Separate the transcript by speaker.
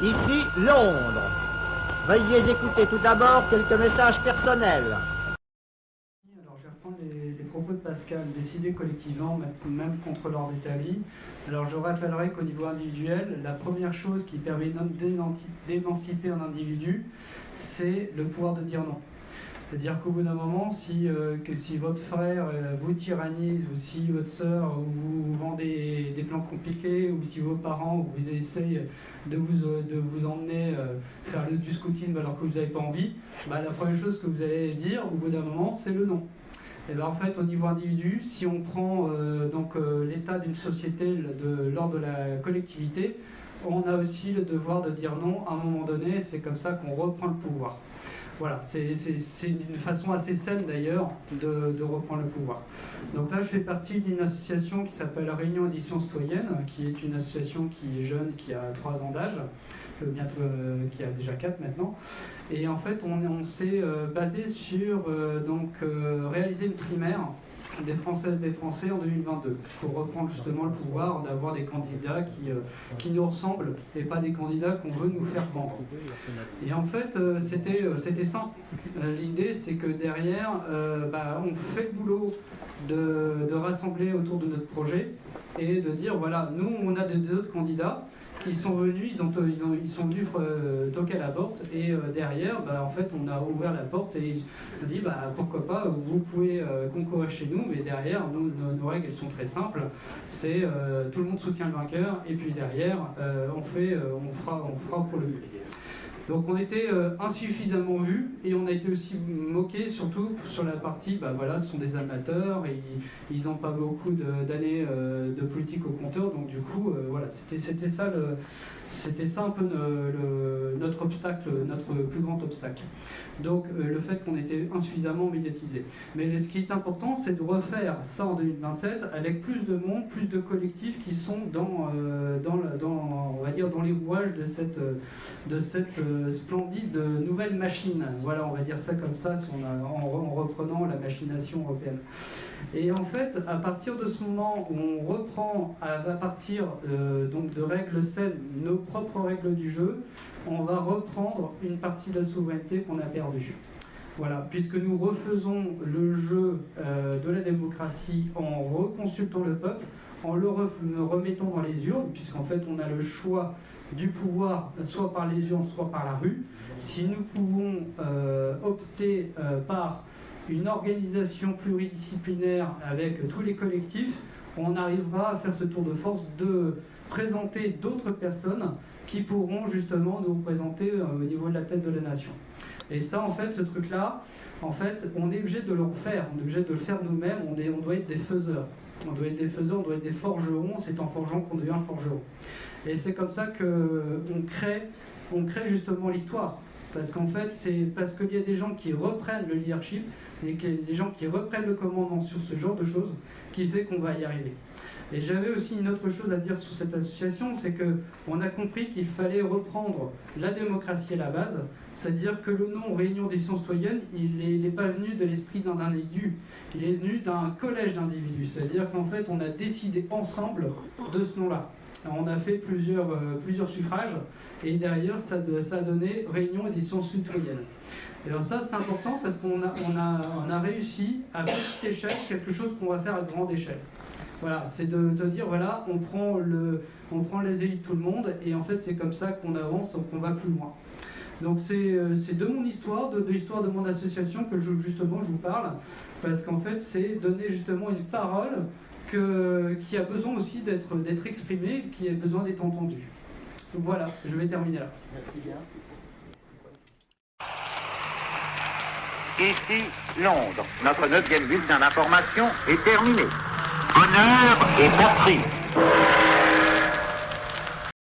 Speaker 1: Ici, Londres. Veuillez écouter tout d'abord quelques messages personnels.
Speaker 2: Alors, je vais reprendre les propos de Pascal, décider collectivement, même contre l'ordre établi. Alors, je rappellerai qu'au niveau individuel, la première chose qui permet d'émanciper un individu, c'est le pouvoir de dire non. C'est-à-dire qu'au bout d'un moment, si votre frère vous tyrannise, ou si votre sœur vous vend des plans compliqués, ou si vos parents vous essayent de vous emmener faire du scoutisme alors que vous n'avez pas envie, la première chose que vous allez dire au bout d'un moment, c'est le non. Et en fait, au niveau individu, si on prend l'état d'une société de l'ordre de la collectivité, on a aussi le devoir de dire non à un moment donné, c'est comme ça qu'on reprend le pouvoir. Voilà, c'est une façon assez saine d'ailleurs de reprendre le pouvoir. Donc là, je fais partie d'une association qui s'appelle Réunion Édition Citoyenne, qui est une association qui est jeune, qui a 3 ans d'âge, bientôt qui a déjà 4 maintenant. Et en fait, on s'est basé sur réaliser une primaire des Françaises et des Français en 2022, pour reprendre justement le pouvoir d'avoir des candidats qui nous ressemblent et pas des candidats qu'on veut nous faire vendre. Et en fait, c'était simple. L'idée, c'est que derrière, on fait le boulot de rassembler autour de notre projet et de dire, voilà, nous, on a des autres candidats qui sont venus, ils sont venus toquer à la porte et derrière, en fait, on a ouvert la porte et on a dit, pourquoi pas, vous pouvez concourir chez nous, mais derrière, nos règles, elles sont très simples, c'est tout le monde soutient le vainqueur et puis derrière, on fera pour le but. Donc on était insuffisamment vus et on a été aussi moqués, surtout sur la partie, ce sont des amateurs et ils n'ont pas beaucoup d'années de politique au compteur, donc du coup, c'était ça un peu notre obstacle, notre plus grand obstacle. Donc le fait qu'on était insuffisamment médiatisé. Mais ce qui est important, c'est de refaire ça en 2027 avec plus de monde, plus de collectifs qui sont dans les rouages de cette splendide nouvelle machine. Voilà, on va dire ça comme ça, en reprenant la machination européenne. Et en fait, à partir de ce moment où on reprend, à partir de règles saines, nos propres règles du jeu, on va reprendre une partie de la souveraineté qu'on a perdue. Voilà, puisque nous refaisons le jeu de la démocratie en reconsultant le peuple, en le remettant dans les urnes, puisqu'en fait on a le choix du pouvoir, soit par les urnes, soit par la rue. Si nous pouvons opter par une organisation pluridisciplinaire avec tous les collectifs, on arrivera à faire ce tour de force de présenter d'autres personnes qui pourront justement nous représenter au niveau de la tête de la nation. Et ça, en fait, ce truc-là, en fait, on est obligé de le refaire, on est obligé de le faire nous-mêmes, on doit être des faiseurs. On doit être des faiseurs, on doit être des forgerons, c'est en forgeant qu'on devient forgeron. Et c'est comme ça qu'on crée justement l'histoire. Parce qu'en fait, c'est parce qu'il y a des gens qui reprennent le leadership et des gens qui reprennent le commandement sur ce genre de choses qui fait qu'on va y arriver. Et j'avais aussi une autre chose à dire sur cette association, c'est qu'on a compris qu'il fallait reprendre la démocratie à la base, c'est-à-dire que le nom Réunion d'édition citoyenne, il n'est pas venu de l'esprit d'un individu, il est venu d'un collège d'individus, c'est-à-dire qu'en fait on a décidé ensemble de ce nom-là. On a fait plusieurs suffrages et derrière ça a donné Réunion édition citoyenne. Et alors ça c'est important parce qu'on a réussi à petite échelle quelque chose qu'on va faire à grande échelle. Voilà, c'est de dire voilà, on prend les élites de tout le monde et en fait c'est comme ça qu'on avance, qu'on va plus loin. Donc c'est de mon histoire, de l'histoire de mon association que je vous parle, parce qu'en fait c'est donner justement une parole qui a besoin aussi d'être exprimée, qui a besoin d'être entendue. Donc voilà, je vais terminer là.
Speaker 1: Merci bien.
Speaker 3: Ici, Londres. Notre 9e bulletin d'information est terminé. Honneur et patrie.